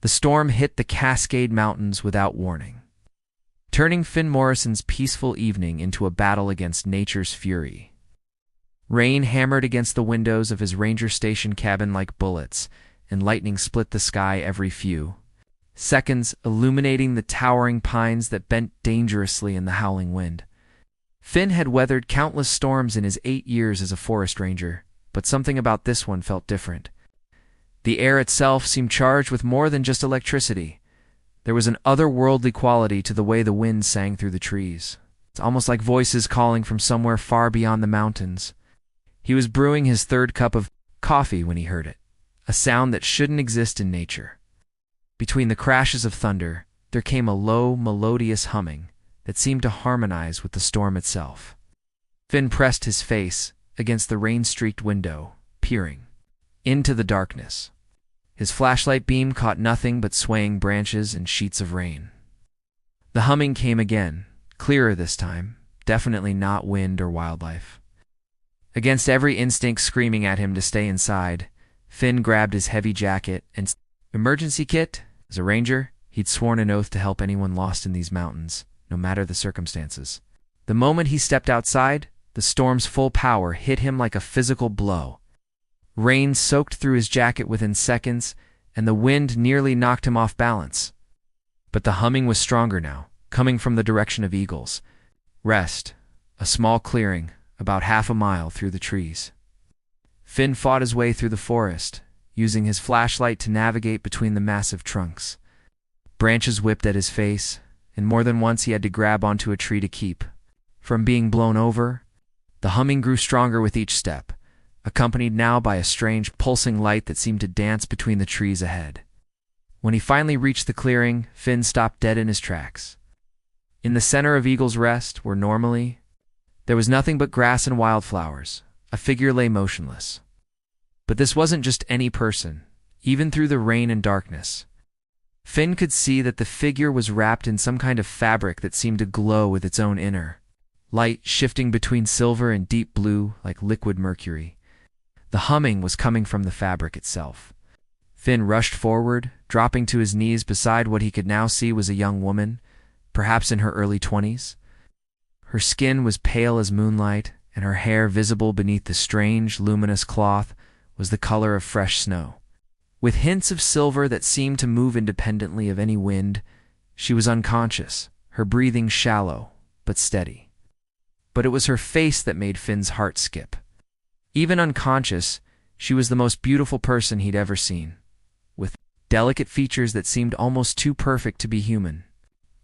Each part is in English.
The storm hit the Cascade Mountains without warning, turning Finn Morrison's peaceful evening into a battle against nature's fury. Rain hammered against the windows of his ranger station cabin like bullets, and lightning split the sky every few seconds, illuminating the towering pines that bent dangerously in the howling wind. Finn had weathered countless storms in his 8 years as a forest ranger, but something about this one felt different. The air itself seemed charged with more than just electricity. There was an otherworldly quality to the way the wind sang through the trees. It's almost like voices calling from somewhere far beyond the mountains. He was brewing his third cup of coffee when he heard it, a sound that shouldn't exist in nature. Between the crashes of thunder, there came a low, melodious humming that seemed to harmonize with the storm itself. Finn pressed his face against the rain-streaked window, peering into the darkness. His flashlight beam caught nothing but swaying branches and sheets of rain. The humming came again, clearer this time, definitely not wind or wildlife. Against every instinct screaming at him to stay inside, Finn grabbed his heavy jacket and emergency kit. As a ranger, he'd sworn an oath to help anyone lost in these mountains, no matter the circumstances. The moment he stepped outside, the storm's full power hit him like a physical blow. Rain soaked through his jacket within seconds, and the wind nearly knocked him off balance. But the humming was stronger now, coming from the direction of Eagles Rest, a small clearing about half a mile through the trees. Finn fought his way through the forest, using his flashlight to navigate between the massive trunks. Branches whipped at his face, and more than once he had to grab onto a tree to keep from being blown over. The humming grew stronger with each step, accompanied now by a strange, pulsing light that seemed to dance between the trees ahead. When he finally reached the clearing, Finn stopped dead in his tracks. In the center of Eagle's Rest, where normally there was nothing but grass and wildflowers, a figure lay motionless. But this wasn't just any person. Even through the rain and darkness, Finn could see that the figure was wrapped in some kind of fabric that seemed to glow with its own inner light, shifting between silver and deep blue like liquid mercury. The humming was coming from the fabric itself. Finn rushed forward, dropping to his knees beside what he could now see was a young woman, perhaps in her early 20s. Her skin was pale as moonlight, and her hair, visible beneath the strange, luminous cloth, was the color of fresh snow. With hints of silver that seemed to move independently of any wind, she was unconscious, her breathing shallow but steady. But it was her face that made Finn's heart skip. Even unconscious, she was the most beautiful person he'd ever seen, with delicate features that seemed almost too perfect to be human.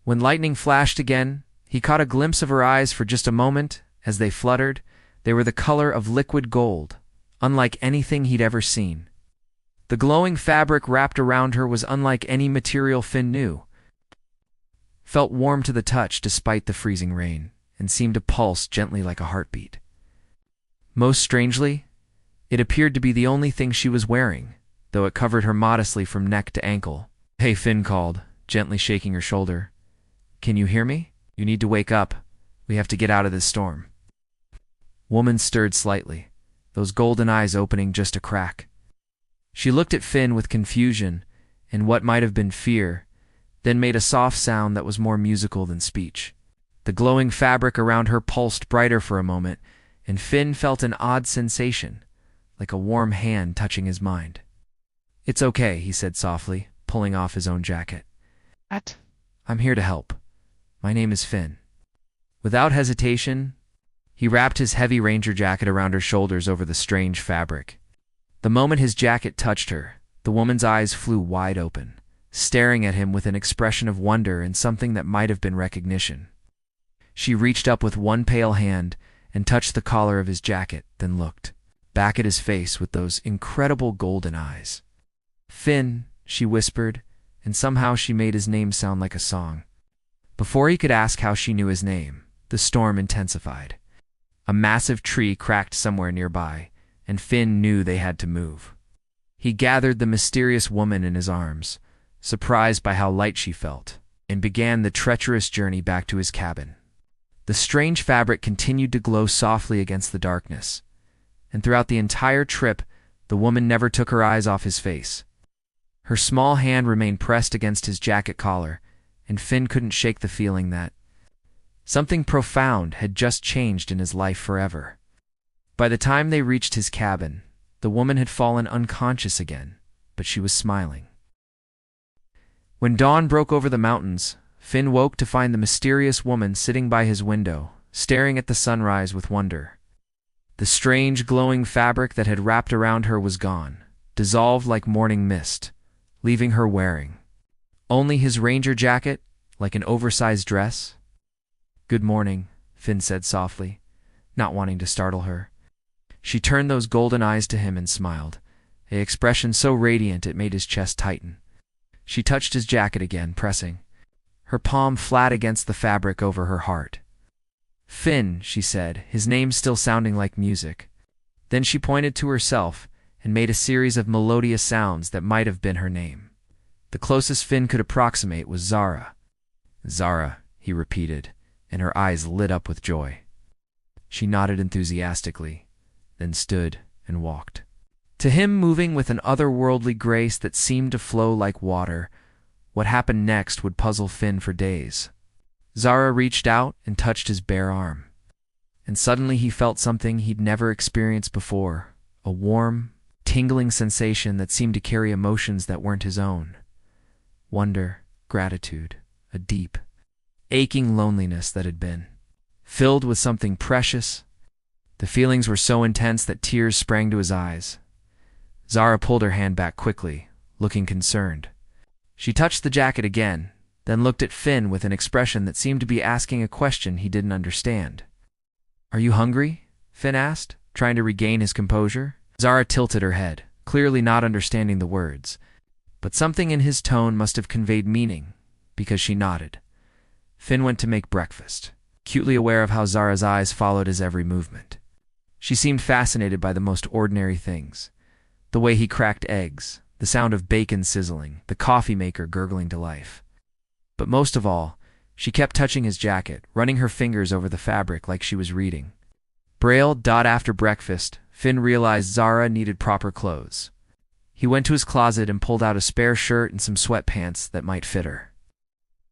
When lightning flashed again, he caught a glimpse of her eyes for just a moment. As they fluttered, they were the color of liquid gold, unlike anything he'd ever seen. The glowing fabric wrapped around her was unlike any material Finn knew. Felt warm to the touch despite the freezing rain, and seemed to pulse gently like a heartbeat. Most strangely, it appeared to be the only thing she was wearing, though it covered her modestly from neck to ankle. "Hey," Finn called, gently shaking her shoulder. "Can you hear me? You need to wake up. We have to get out of this storm." Woman stirred slightly, those golden eyes opening just a crack. She looked at Finn with confusion and what might have been fear, then made a soft sound that was more musical than speech. The glowing fabric around her pulsed brighter for a moment, and Finn felt an odd sensation, like a warm hand touching his mind. "It's okay," he said softly, pulling off his own jacket. "I'm here to help. My name is Finn." Without hesitation, he wrapped his heavy ranger jacket around her shoulders over the strange fabric. The moment his jacket touched her, the woman's eyes flew wide open, staring at him with an expression of wonder and something that might have been recognition. She reached up with one pale hand and touched the collar of his jacket, then looked back at his face with those incredible golden eyes. "Finn," she whispered, and somehow she made his name sound like a song. Before he could ask how she knew his name, the storm intensified. A massive tree cracked somewhere nearby, and Finn knew they had to move. He gathered the mysterious woman in his arms, surprised by how light she felt, and began the treacherous journey back to his cabin. The strange fabric continued to glow softly against the darkness, and throughout the entire trip, the woman never took her eyes off his face. Her small hand remained pressed against his jacket collar, and Finn couldn't shake the feeling that something profound had just changed in his life forever. By the time they reached his cabin, the woman had fallen unconscious again, but she was smiling. When dawn broke over the mountains, Finn woke to find the mysterious woman sitting by his window, staring at the sunrise with wonder. The strange glowing fabric that had wrapped around her was gone, dissolved like morning mist, leaving her wearing only his ranger jacket, like an oversized dress. "Good morning," Finn said softly, not wanting to startle her. She turned those golden eyes to him and smiled, an expression so radiant it made his chest tighten. She touched his jacket again, pressing her palm flat against the fabric over her heart. "Finn," she said, his name still sounding like music. Then she pointed to herself and made a series of melodious sounds that might have been her name. The closest Finn could approximate was Zara. "Zara," he repeated, and her eyes lit up with joy. She nodded enthusiastically, then stood and walked. To him, moving with an otherworldly grace that seemed to flow like water, what happened next would puzzle Finn for days. Zara reached out and touched his bare arm, and suddenly he felt something he'd never experienced before, a warm, tingling sensation that seemed to carry emotions that weren't his own. Wonder, gratitude, a deep, aching loneliness that had been filled with something precious. The feelings were so intense that tears sprang to his eyes. Zara pulled her hand back quickly, looking concerned. She touched the jacket again, then looked at Finn with an expression that seemed to be asking a question he didn't understand. "Are you hungry?" Finn asked, trying to regain his composure. Zara tilted her head, clearly not understanding the words, but something in his tone must have conveyed meaning, because she nodded. Finn went to make breakfast, acutely aware of how Zara's eyes followed his every movement. She seemed fascinated by the most ordinary things. The way he cracked eggs, the sound of bacon sizzling, the coffee maker gurgling to life. But most of all, she kept touching his jacket, running her fingers over the fabric like she was reading. Braille. After breakfast, Finn realized Zara needed proper clothes. He went to his closet and pulled out a spare shirt and some sweatpants that might fit her.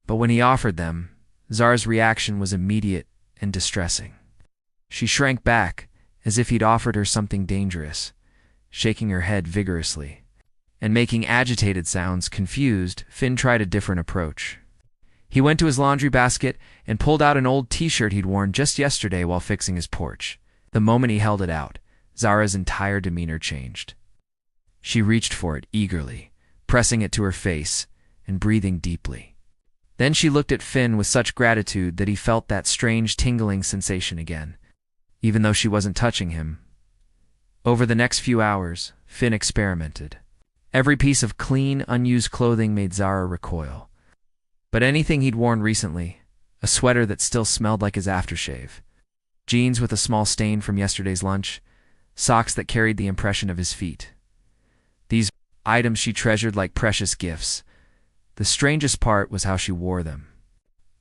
But when he offered them, Zara's reaction was immediate and distressing. She shrank back, as if he'd offered her something dangerous, shaking her head vigorously and making agitated sounds. Confused, Finn tried a different approach. He went to his laundry basket and pulled out an old t-shirt he'd worn just yesterday while fixing his porch. The moment he held it out, Zara's entire demeanor changed. She reached for it eagerly, pressing it to her face and breathing deeply. Then she looked at Finn with such gratitude that he felt that strange tingling sensation again, even though she wasn't touching him. Over the next few hours, Finn experimented. Every piece of clean, unused clothing made Zara recoil. But anything he'd worn recently, a sweater that still smelled like his aftershave, jeans with a small stain from yesterday's lunch, socks that carried the impression of his feet. These items she treasured like precious gifts. The strangest part was how she wore them.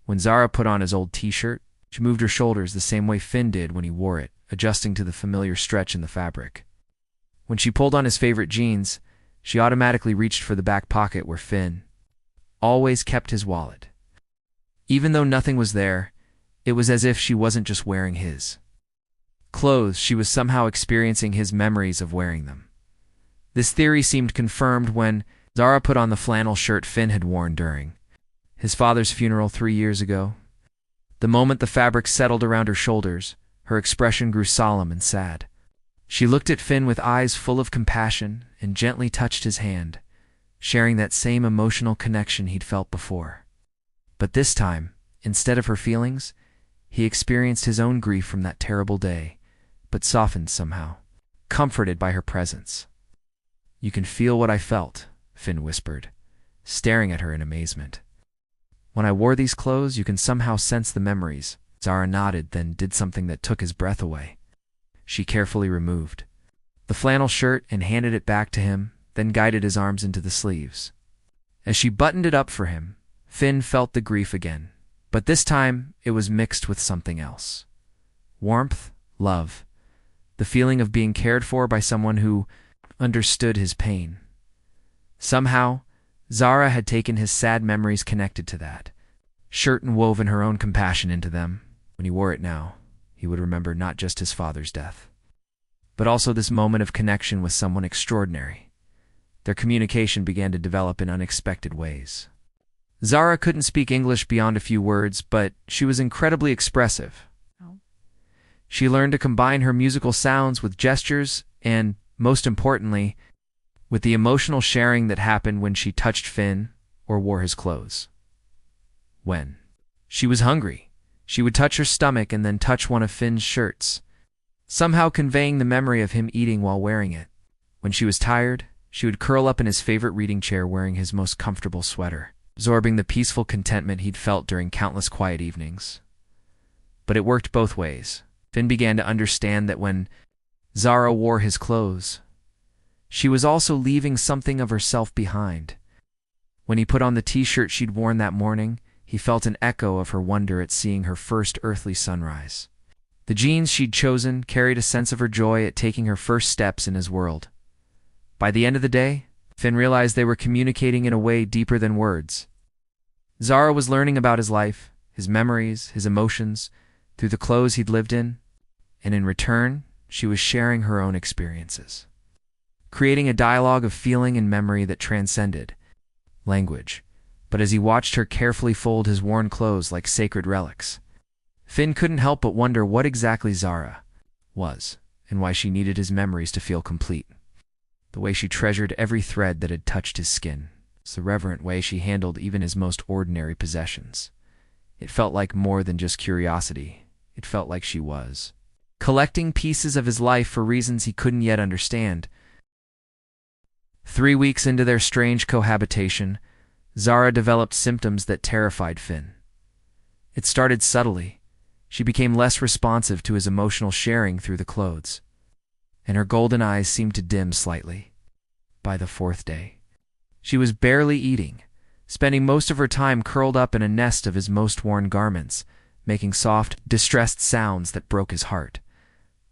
When Zara put on his old t-shirt, she moved her shoulders the same way Finn did when he wore it, adjusting to the familiar stretch in the fabric. When she pulled on his favorite jeans, she automatically reached for the back pocket where Finn always kept his wallet. Even though nothing was there, it was as if she wasn't just wearing his clothes, she was somehow experiencing his memories of wearing them. This theory seemed confirmed when Zara put on the flannel shirt Finn had worn during his father's funeral 3 years ago. The moment the fabric settled around her shoulders, her expression grew solemn and sad. She looked at Finn with eyes full of compassion and gently touched his hand, sharing that same emotional connection he'd felt before. But this time, instead of her feelings, he experienced his own grief from that terrible day, but softened somehow, comforted by her presence. "You can feel what I felt," Finn whispered, staring at her in amazement. "When I wore these clothes, you can somehow sense the memories." Zara nodded, then did something that took his breath away. She carefully removed the flannel shirt and handed it back to him, then guided his arms into the sleeves. As she buttoned it up for him, Finn felt the grief again, but this time it was mixed with something else. Warmth, love, the feeling of being cared for by someone who understood his pain. Somehow, Zara had taken his sad memories connected to that shirt and woven her own compassion into them. When he wore it now, he would remember not just his father's death, but also this moment of connection with someone extraordinary. Their communication began to develop in unexpected ways. Zara couldn't speak English beyond a few words, but she was incredibly expressive. She learned to combine her musical sounds with gestures and, most importantly, with the emotional sharing that happened when she touched Finn or wore his clothes. When she was hungry, she would touch her stomach and then touch one of Finn's shirts, somehow conveying the memory of him eating while wearing it. When she was tired, she would curl up in his favorite reading chair wearing his most comfortable sweater, absorbing the peaceful contentment he'd felt during countless quiet evenings. But it worked both ways. Finn began to understand that when Zara wore his clothes, she was also leaving something of herself behind. When he put on the t-shirt she'd worn that morning, he felt an echo of her wonder at seeing her first earthly sunrise. The jeans she'd chosen carried a sense of her joy at taking her first steps in his world. By the end of the day, Finn realized they were communicating in a way deeper than words. Zara was learning about his life, his memories, his emotions, through the clothes he'd lived in, and in return, she was sharing her own experiences, creating a dialogue of feeling and memory that transcended language. But as he watched her carefully fold his worn clothes like sacred relics, Finn couldn't help but wonder what exactly Zara was and why she needed his memories to feel complete. The way she treasured every thread that had touched his skin, the reverent way she handled even his most ordinary possessions. It felt like more than just curiosity. It felt like she was collecting pieces of his life for reasons he couldn't yet understand. 3 weeks into their strange cohabitation, Zara developed symptoms that terrified Finn. It started subtly. She became less responsive to his emotional sharing through the clothes, and her golden eyes seemed to dim slightly. By the 4th day, she was barely eating, spending most of her time curled up in a nest of his most worn garments, making soft, distressed sounds that broke his heart.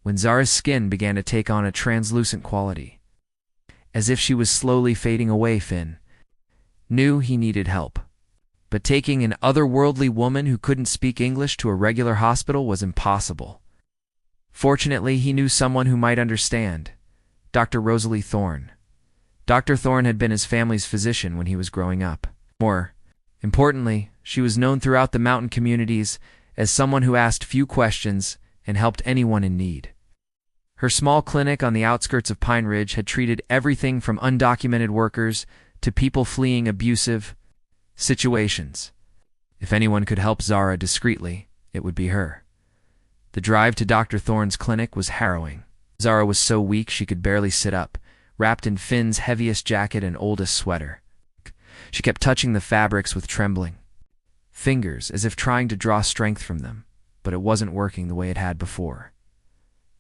When Zara's skin began to take on a translucent quality, as if she was slowly fading away, Finn knew he needed help. But taking an otherworldly woman who couldn't speak English to a regular hospital was impossible. Fortunately, he knew someone who might understand: Dr. Rosalie Thorne. Dr. Thorne had been his family's physician when he was growing up. More importantly, she was known throughout the mountain communities as someone who asked few questions and helped anyone in need. Her small clinic on the outskirts of Pine Ridge had treated everything from undocumented workers to people fleeing abusive situations. If anyone could help Zara discreetly, it would be her. The drive to Dr. Thorne's clinic was harrowing. Zara was so weak she could barely sit up, wrapped in Finn's heaviest jacket and oldest sweater. She kept touching the fabrics with trembling fingers, as if trying to draw strength from them, but it wasn't working the way it had before.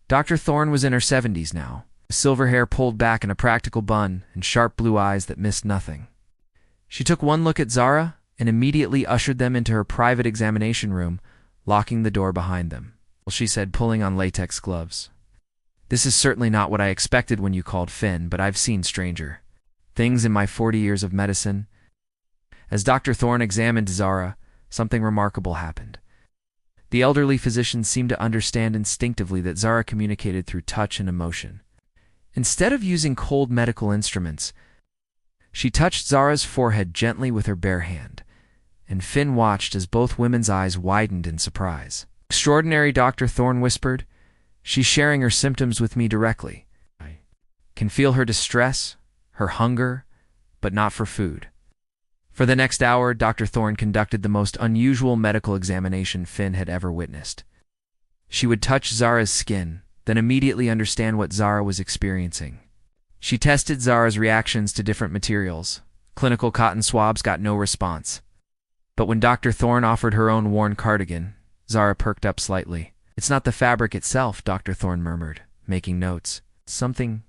Dr. Thorne was in her 70s now, silver hair pulled back in a practical bun and sharp blue eyes that missed nothing. She took one look at Zara and immediately ushered them into her private examination room, locking the door behind them. Well, she said, pulling on latex gloves. "This is certainly not what I expected when you called Finn, but I've seen stranger things in my 40 years of medicine." As Dr. Thorne examined Zara, something remarkable happened. The elderly physician seemed to understand instinctively that Zara communicated through touch and emotion. Instead of using cold medical instruments, she touched Zara's forehead gently with her bare hand, and Finn watched as both women's eyes widened in surprise. "Extraordinary," Dr. Thorne whispered. "She's sharing her symptoms with me directly. I can feel her distress, her hunger, but not for food." For the next hour, Dr. Thorne conducted the most unusual medical examination Finn had ever witnessed. She would touch Zara's skin, then immediately understand what Zara was experiencing. She tested Zara's reactions to different materials. Clinical cotton swabs got no response. But when Dr. Thorne offered her own worn cardigan, Zara perked up slightly. "It's not the fabric itself," Dr. Thorne murmured, making notes. "Something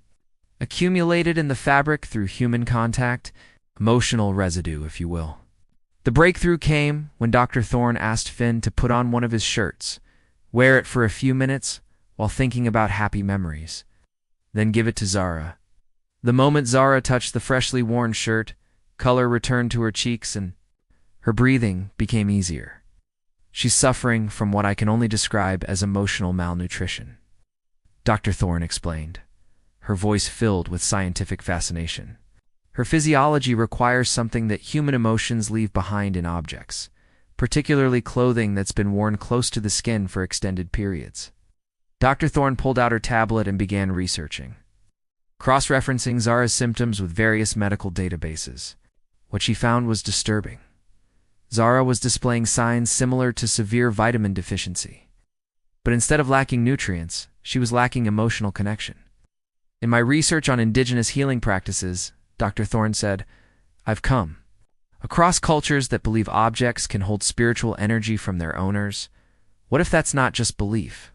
accumulated in the fabric through human contact, emotional residue, if you will." The breakthrough came when Dr. Thorne asked Finn to put on one of his shirts, wear it for a few minutes while thinking about happy memories, then give it to Zara. The moment Zara touched the freshly worn shirt, color returned to her cheeks and her breathing became easier. She's suffering from what I can only describe as emotional malnutrition, Dr. Thorne explained, her voice filled with scientific fascination. Her physiology requires something that human emotions leave behind in objects, particularly clothing that's been worn close to the skin for extended periods. Dr. Thorne pulled out her tablet and began researching, cross-referencing Zara's symptoms with various medical databases. What she found was disturbing. Zara was displaying signs similar to severe vitamin deficiency. But instead of lacking nutrients, she was lacking emotional connection. In my research on indigenous healing practices, Dr. Thorne said, I've come across cultures that believe objects can hold spiritual energy from their owners. What if that's not just belief?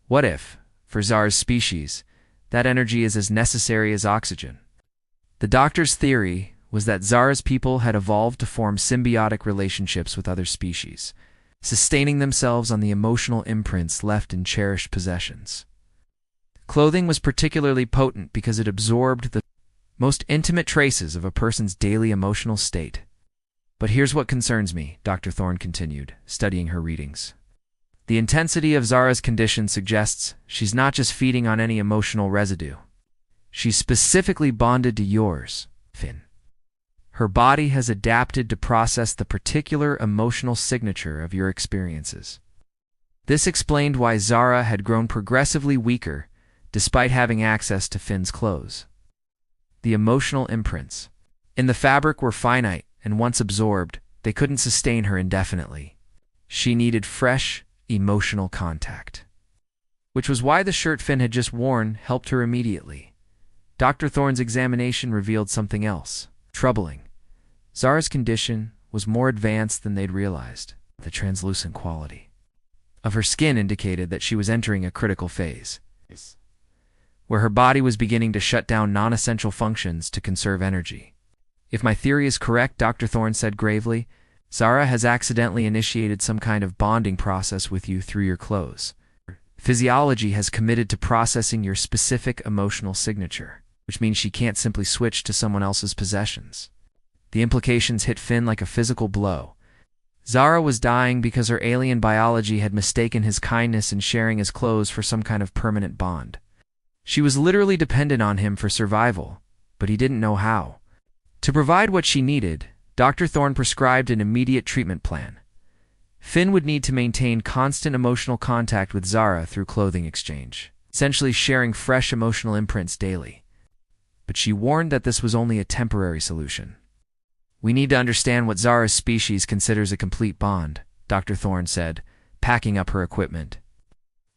What if, for Zara's species, that energy is as necessary as oxygen? The doctor's theory was that Zara's people had evolved to form symbiotic relationships with other species, sustaining themselves on the emotional imprints left in cherished possessions. Clothing was particularly potent because it absorbed the most intimate traces of a person's daily emotional state. But here's what concerns me, Dr. Thorne continued, studying her readings. The intensity of Zara's condition suggests she's not just feeding on any emotional residue. She's specifically bonded to yours, Finn. Her body has adapted to process the particular emotional signature of your experiences. This explained why Zara had grown progressively weaker despite having access to Finn's clothes. The emotional imprints in the fabric were finite, and once absorbed, they couldn't sustain her indefinitely. She needed fresh, emotional contact. Which was why the shirt Finn had just worn helped her immediately. Dr. Thorne's examination revealed something else, troubling. Zara's condition was more advanced than they'd realized. The translucent quality of her skin indicated that she was entering a critical phase, where her body was beginning to shut down non-essential functions to conserve energy. If my theory is correct, Dr. Thorne said gravely, Zara has accidentally initiated some kind of bonding process with you through your clothes. Physiology has committed to processing your specific emotional signature, which means she can't simply switch to someone else's possessions. The implications hit Finn like a physical blow. Zara was dying because her alien biology had mistaken his kindness in sharing his clothes for some kind of permanent bond. She was literally dependent on him for survival, but he didn't know how. To provide what she needed, Dr. Thorne prescribed an immediate treatment plan. Finn would need to maintain constant emotional contact with Zara through clothing exchange, essentially sharing fresh emotional imprints daily. But she warned that this was only a temporary solution. We need to understand what Zara's species considers a complete bond, Dr. Thorne said, packing up her equipment.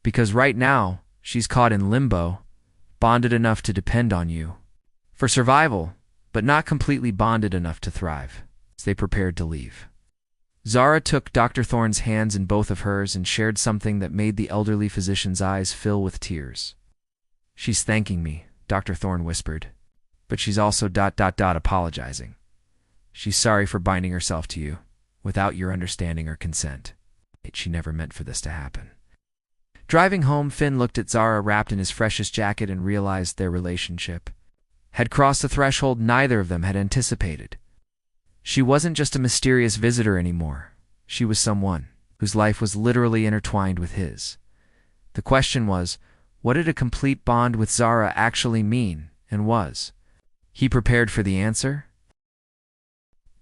Because right now, she's caught in limbo, bonded enough to depend on you for survival, but not completely bonded enough to thrive. As they prepared to leave, Zara took Dr. Thorne's hands in both of hers and shared something that made the elderly physician's eyes fill with tears. She's thanking me, Dr. Thorne whispered, but she's also apologizing. She's sorry for binding herself to you, without your understanding or consent. She never meant for this to happen. Driving home, Finn looked at Zara wrapped in his freshest jacket and realized their relationship had crossed a threshold neither of them had anticipated. She wasn't just a mysterious visitor anymore. She was someone whose life was literally intertwined with his. The question was, what did a complete bond with Zara actually mean, and was he prepared for the answer?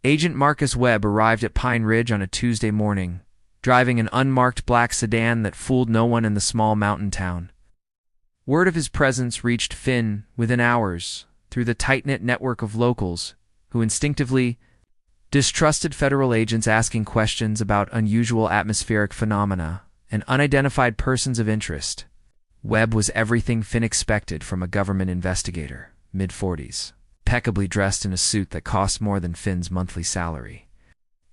Agent Marcus Webb arrived at Pine Ridge on a Tuesday morning, driving an unmarked black sedan that fooled no one in the small mountain town. Word of his presence reached Finn within hours through the tight-knit network of locals who instinctively distrusted federal agents asking questions about unusual atmospheric phenomena and unidentified persons of interest. Webb was everything Finn expected from a government investigator, mid-40s, impeccably dressed in a suit that cost more than Finn's monthly salary,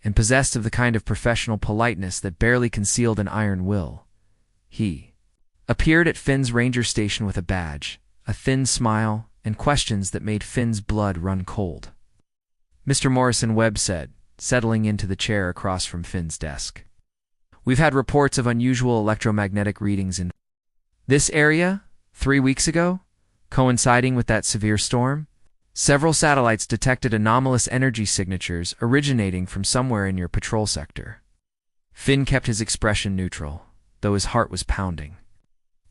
and possessed of the kind of professional politeness that barely concealed an iron will. He appeared at Finn's ranger station with a badge, a thin smile, and questions that made Finn's blood run cold. Mr. Morrison, Webb said, settling into the chair across from Finn's desk. We've had reports of unusual electromagnetic readings in this area 3 weeks ago. Coinciding with that severe storm, several satellites detected anomalous energy signatures originating from somewhere in your patrol sector. Finn kept his expression neutral, though his heart was pounding.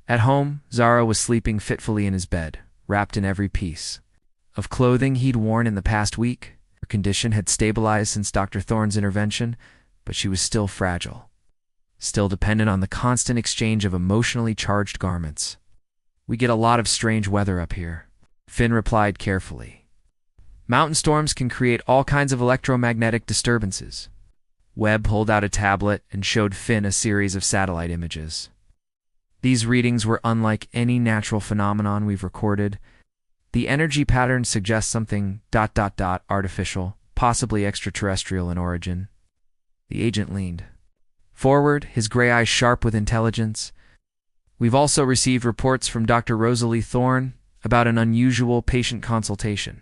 At home, Zara was sleeping fitfully in his bed, wrapped in every piece of clothing he'd worn in the past week. Her condition had stabilized since Dr. Thorne's intervention, but she was still fragile, still dependent on the constant exchange of emotionally charged garments. "We get a lot of strange weather up here," Finn replied carefully. "Mountain storms can create all kinds of electromagnetic disturbances." Webb pulled out a tablet and showed Finn a series of satellite images. "These readings were unlike any natural phenomenon we've recorded. The energy patterns suggest something ... artificial, possibly extraterrestrial in origin." The agent leaned forward, his gray eyes sharp with intelligence. "We've also received reports from Dr. Rosalie Thorne about an unusual patient consultation.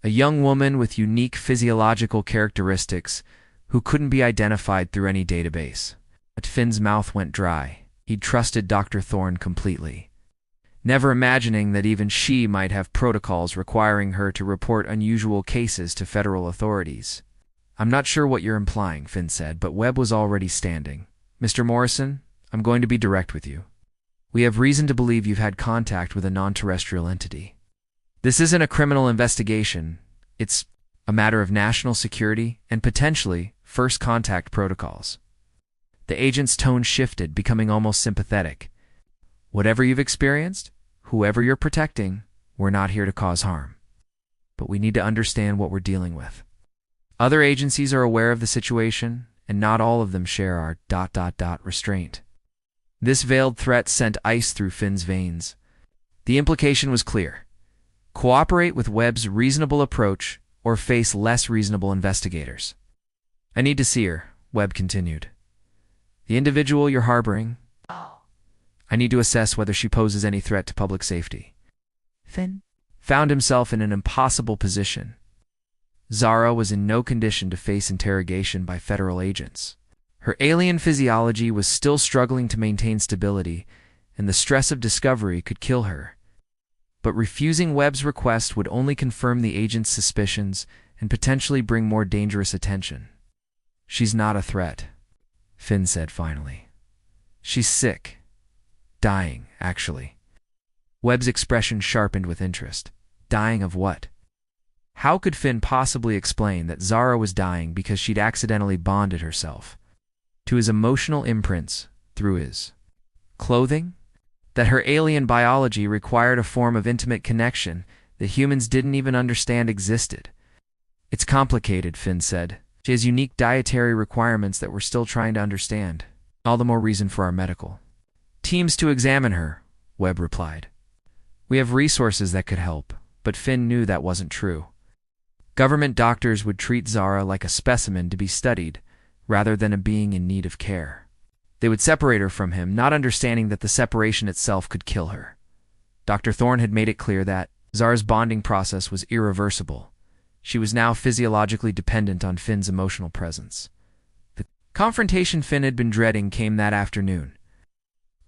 A young woman with unique physiological characteristics who couldn't be identified through any database." But Finn's mouth went dry. He'd trusted Dr. Thorne completely, never imagining that even she might have protocols requiring her to report unusual cases to federal authorities. "I'm not sure what you're implying," Finn said, but Webb was already standing. "Mr. Morrison, I'm going to be direct with you. We have reason to believe you've had contact with a non-terrestrial entity. This isn't a criminal investigation. It's a matter of national security and potentially first contact protocols." The agent's tone shifted, becoming almost sympathetic. "Whatever you've experienced, whoever you're protecting, we're not here to cause harm. But we need to understand what we're dealing with. Other agencies are aware of the situation, and not all of them share our ... restraint." This veiled threat sent ice through Finn's veins. The implication was clear: cooperate with Webb's reasonable approach or face less reasonable investigators. "I need to see her," Webb continued. "The individual you're harboring. I need to assess whether she poses any threat to public safety." Finn found himself in an impossible position. Zara was in no condition to face interrogation by federal agents. Her alien physiology was still struggling to maintain stability, and the stress of discovery could kill her. But refusing Webb's request would only confirm the agent's suspicions and potentially bring more dangerous attention. "She's not a threat," Finn said finally. "She's sick. Dying, actually." Webb's expression sharpened with interest. Dying of what? How could Finn possibly explain that Zara was dying because she'd accidentally bonded herself to his emotional imprints through his clothing? That her alien biology required a form of intimate connection that humans didn't even understand existed? "It's complicated," Finn said. "She has unique dietary requirements that we're still trying to understand. All the more reason for our medical teams to examine her," Webb replied. "We have resources that could help," but Finn knew that wasn't true. Government doctors would treat Zara like a specimen to be studied, rather than a being in need of care. They would separate her from him, not understanding that the separation itself could kill her. Dr. Thorne had made it clear that Zara's bonding process was irreversible. She was now physiologically dependent on Finn's emotional presence. The confrontation Finn had been dreading came that afternoon.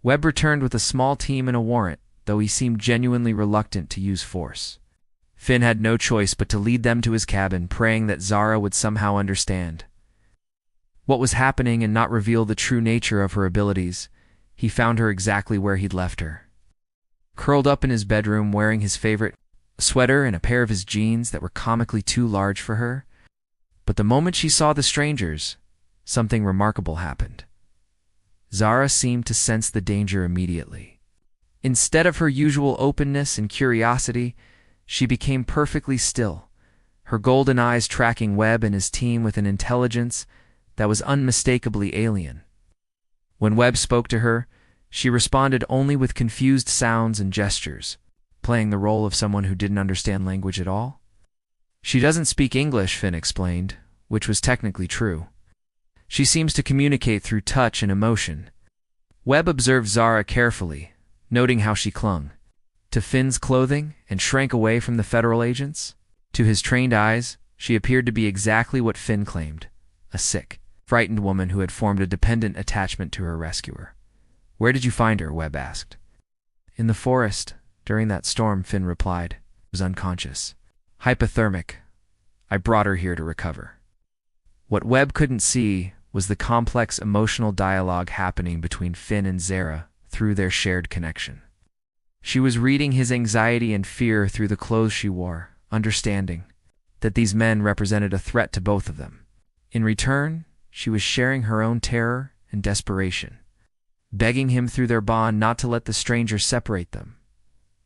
Webb returned with a small team and a warrant, though he seemed genuinely reluctant to use force. Finn had no choice but to lead them to his cabin, praying that Zara would somehow understand what was happening and not reveal the true nature of her abilities. He found her exactly where he'd left her, curled up in his bedroom wearing his favorite sweater and a pair of his jeans that were comically too large for her. But the moment she saw the strangers, something remarkable happened. Zara seemed to sense the danger immediately. Instead of her usual openness and curiosity, she became perfectly still, her golden eyes tracking Webb and his team with an intelligence that was unmistakably alien. When Webb spoke to her, she responded only with confused sounds and gestures, playing the role of someone who didn't understand language at all. "She doesn't speak English," Finn explained, which was technically true. "She seems to communicate through touch and emotion." Webb observed Zara carefully, noting how she clung to Finn's clothing and shrank away from the federal agents. To his trained eyes, she appeared to be exactly what Finn claimed, a sick, frightened woman who had formed a dependent attachment to her rescuer. "Where did you find her?" Webb asked. "In the forest, During that storm, Finn replied, was unconscious. Hypothermic. I brought her here to recover. What Webb couldn't see was the complex emotional dialogue happening between Finn and Zara through their shared connection. She was reading his anxiety and fear through the clothes she wore, understanding that these men represented a threat to both of them. In return, she was sharing her own terror and desperation, begging him through their bond not to let the stranger separate them.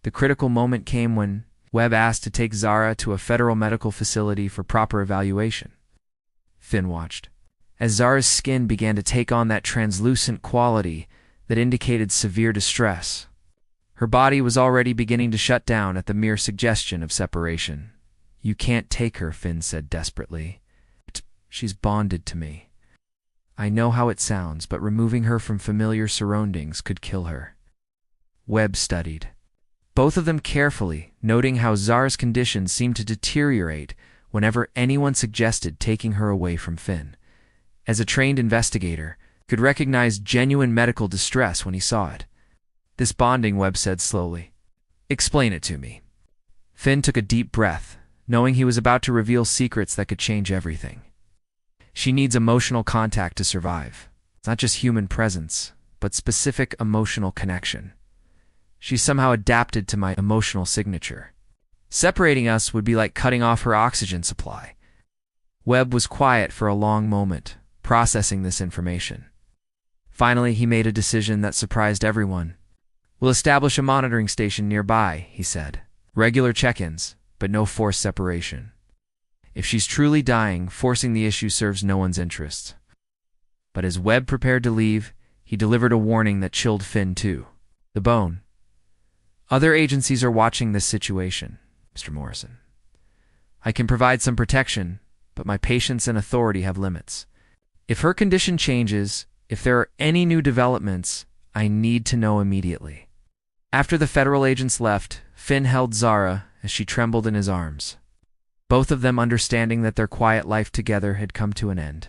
The critical moment came when Webb asked to take Zara to a federal medical facility for proper evaluation. Finn watched as Zara's skin began to take on that translucent quality that indicated severe distress. Her body was already beginning to shut down at the mere suggestion of separation. You can't take her, Finn said desperately. She's bonded to me. I know how it sounds, but removing her from familiar surroundings could kill her. Webb studied both of them carefully, noting how Zara's condition seemed to deteriorate whenever anyone suggested taking her away from Finn. As a trained investigator, could recognize genuine medical distress when he saw it. This bonding, Webb said slowly. Explain it to me. Finn took a deep breath, knowing he was about to reveal secrets that could change everything. She needs emotional contact to survive. It's not just human presence, but specific emotional connection. She's somehow adapted to my emotional signature. Separating us would be like cutting off her oxygen supply. Webb was quiet for a long moment, processing this information. Finally, he made a decision that surprised everyone. We'll establish a monitoring station nearby, he said. Regular check-ins, but no forced separation. If she's truly dying, forcing the issue serves no one's interests. But as Webb prepared to leave, he delivered a warning that chilled Finn too. The bone. Other agencies are watching this situation, Mr. Morrison. I can provide some protection, but my patience and authority have limits. If her condition changes, if there are any new developments, I need to know immediately. After the federal agents left, Finn held Zara as she trembled in his arms, both of them understanding that their quiet life together had come to an end.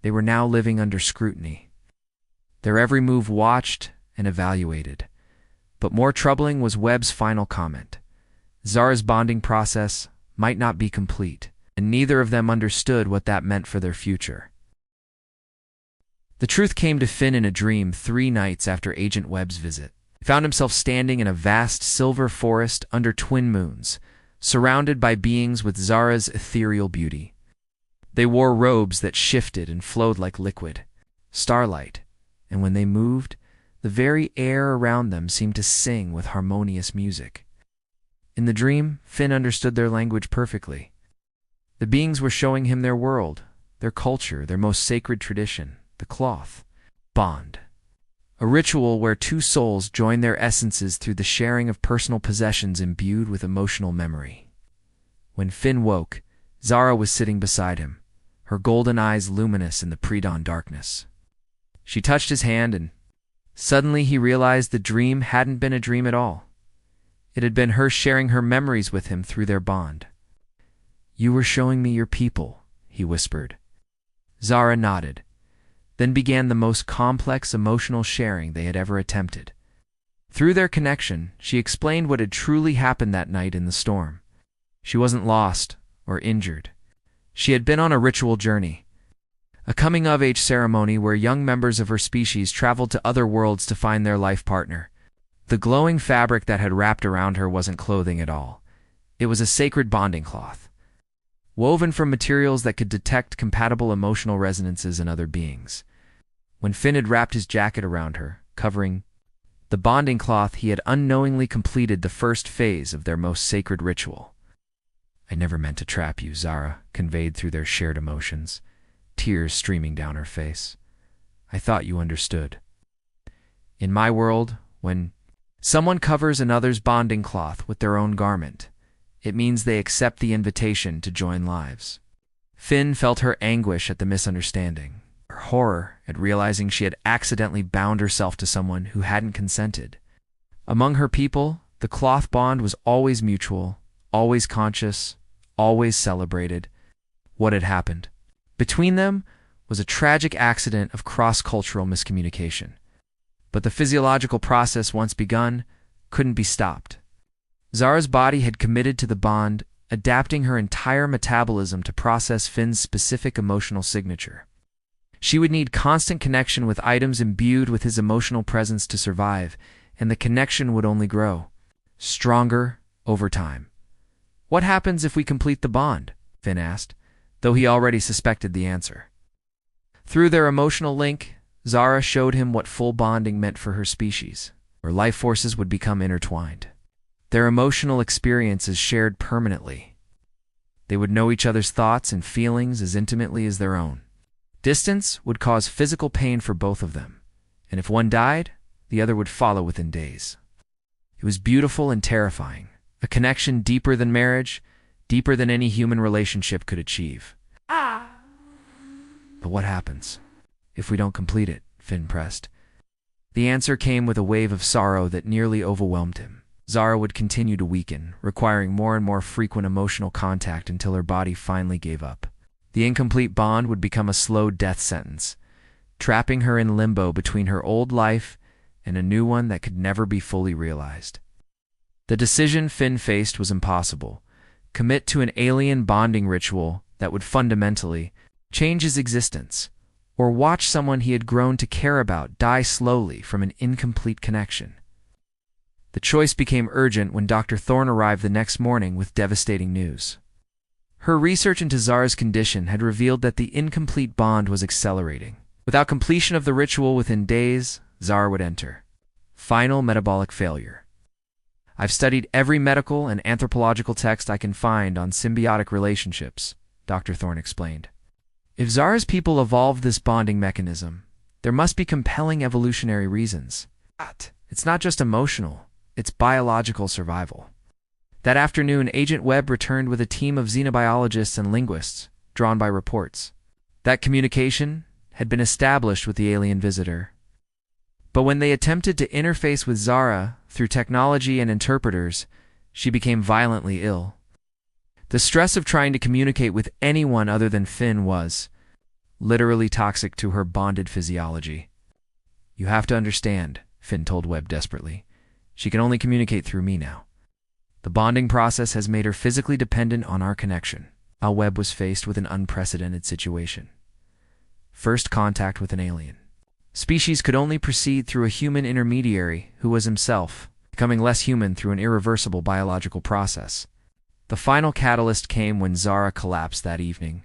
They were now living under scrutiny, their every move watched and evaluated. But more troubling was Webb's final comment. Zara's bonding process might not be complete, and neither of them understood what that meant for their future. The truth came to Finn in a dream 3 nights after Agent Webb's visit. He found himself standing in a vast silver forest under twin moons, surrounded by beings with Zara's ethereal beauty. They wore robes that shifted and flowed like liquid, starlight, and when they moved, the very air around them seemed to sing with harmonious music. In the dream, Finn understood their language perfectly. The beings were showing him their world, their culture, their most sacred tradition, the cloth bond. A ritual where 2 souls join their essences through the sharing of personal possessions imbued with emotional memory. When Finn woke, Zara was sitting beside him, her golden eyes luminous in the pre-dawn darkness. She touched his hand and suddenly he realized the dream hadn't been a dream at all. It had been her sharing her memories with him through their bond. You were showing me your people, he whispered. Zara nodded, then began the most complex emotional sharing they had ever attempted. Through their connection, she explained what had truly happened that night in the storm. She wasn't lost or injured. She had been on a ritual journey, a coming-of-age ceremony where young members of her species traveled to other worlds to find their life partner. The glowing fabric that had wrapped around her wasn't clothing at all. It was a sacred bonding cloth, woven from materials that could detect compatible emotional resonances in other beings. When Finn had wrapped his jacket around her, covering the bonding cloth, he had unknowingly completed the first phase of their most sacred ritual. I never meant to trap you, Zara conveyed through their shared emotions, tears streaming down her face. I thought you understood. In my world, when someone covers another's bonding cloth with their own garment, it means they accept the invitation to join lives. Finn felt her anguish at the misunderstanding, her horror at realizing she had accidentally bound herself to someone who hadn't consented. Among her people, the cloth bond was always mutual, always conscious, always celebrated. What had happened between them was a tragic accident of cross-cultural miscommunication. But the physiological process once begun couldn't be stopped. Zara's body had committed to the bond, adapting her entire metabolism to process Finn's specific emotional signature. She would need constant connection with items imbued with his emotional presence to survive, and the connection would only grow stronger over time. "What happens if we complete the bond?" Finn asked, though he already suspected the answer. Through their emotional link, Zara showed him what full bonding meant for her species, where life forces would become intertwined. Their emotional experiences shared permanently. They would know each other's thoughts and feelings as intimately as their own. Distance would cause physical pain for both of them, and if one died, the other would follow within days. It was beautiful and terrifying, a connection deeper than marriage, deeper than any human relationship could achieve. But what happens if we don't complete it? Finn pressed. The answer came with a wave of sorrow that nearly overwhelmed him. Zara would continue to weaken, requiring more and more frequent emotional contact until her body finally gave up. The incomplete bond would become a slow death sentence, trapping her in limbo between her old life and a new one that could never be fully realized. The decision Finn faced was impossible: commit to an alien bonding ritual that would fundamentally change his existence, or watch someone he had grown to care about die slowly from an incomplete connection. The choice became urgent when Dr. Thorne arrived the next morning with devastating news. Her research into Zara's condition had revealed that the incomplete bond was accelerating. Without completion of the ritual within days, Zara would enter final metabolic failure. "I've studied every medical and anthropological text I can find on symbiotic relationships," Dr. Thorne explained. "If Zara's people evolved this bonding mechanism, there must be compelling evolutionary reasons. It's not just emotional, it's biological survival." That afternoon, Agent Webb returned with a team of xenobiologists and linguists, drawn by reports that communication had been established with the alien visitor. But when they attempted to interface with Zara through technology and interpreters, she became violently ill. The stress of trying to communicate with anyone other than Finn was literally toxic to her bonded physiology. "You have to understand," Finn told Webb desperately. "She can only communicate through me now. The bonding process has made her physically dependent on our connection." Webb was faced with an unprecedented situation. First contact with an alien. Species could only proceed through a human intermediary who was himself becoming less human through an irreversible biological process. The final catalyst came when Zara collapsed that evening,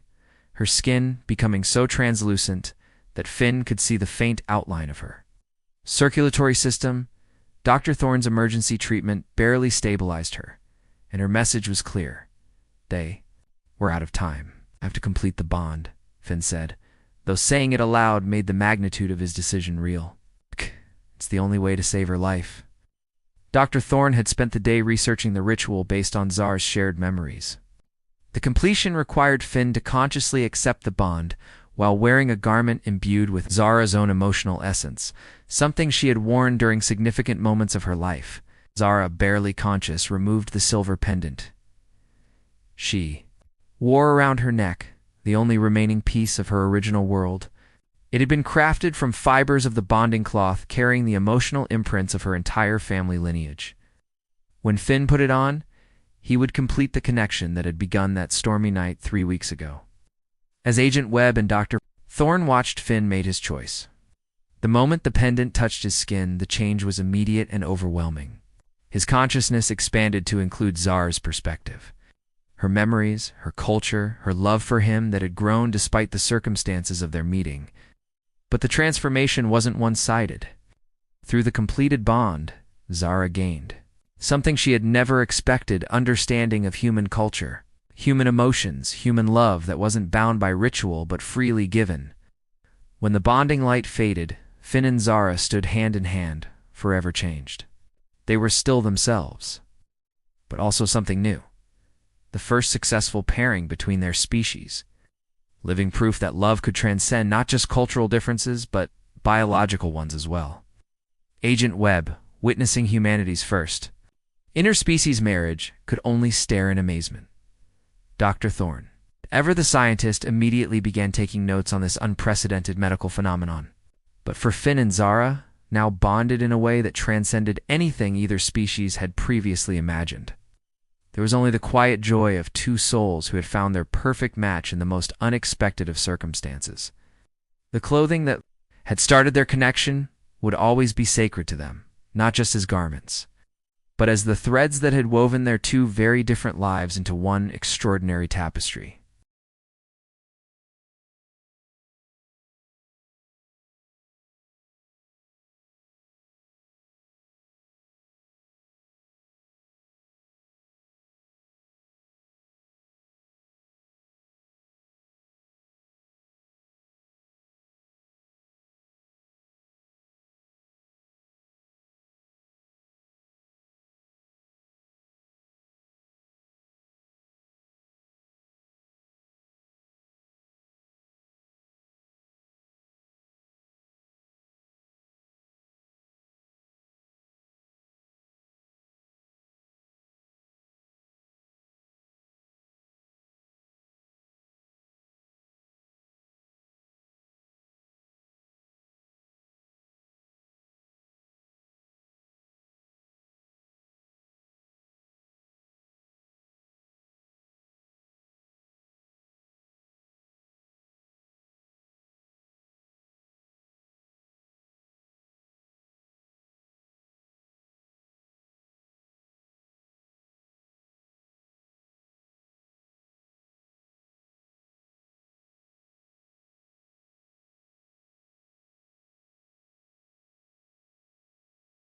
her skin becoming so translucent that Finn could see the faint outline of her circulatory system. Dr. Thorne's emergency treatment barely stabilized her, and her message was clear. "We're out of time. I have to complete the bond," Finn said, though saying it aloud made the magnitude of his decision real. It's the only way to save her life. Dr. Thorne had spent the day researching the ritual based on Zara's shared memories. The completion required Finn to consciously accept the bond while wearing a garment imbued with Zara's own emotional essence, something she had worn during significant moments of her life. Zara, barely conscious, removed the silver pendant she wore around her neck, the only remaining piece of her original world. It had been crafted from fibers of the bonding cloth, carrying the emotional imprints of her entire family lineage. When Finn put it on, he would complete the connection that had begun that stormy night 3 weeks ago. As Agent Webb and Dr. Thorne watched, Finn made his choice. The moment the pendant touched his skin, the change was immediate and overwhelming. His consciousness expanded to include Zara's perspective. Her memories, her culture, her love for him that had grown despite the circumstances of their meeting. But the transformation wasn't one-sided. Through the completed bond, Zara gained something she had never expected: understanding of human culture, human emotions, human love that wasn't bound by ritual but freely given. When the bonding light faded, Finn and Zara stood hand in hand, forever changed. They were still themselves, but also something new. The first successful pairing between their species. Living proof that love could transcend not just cultural differences, but biological ones as well. Agent Webb, witnessing humanity's first interspecies marriage, could only stare in amazement. Dr. Thorne, ever the scientist, immediately began taking notes on this unprecedented medical phenomenon. But for Finn and Zara, now bonded in a way that transcended anything either species had previously imagined. There was only the quiet joy of two souls who had found their perfect match in the most unexpected of circumstances. The clothing that had started their connection would always be sacred to them, not just as garments, but as the threads that had woven their two very different lives into one extraordinary tapestry.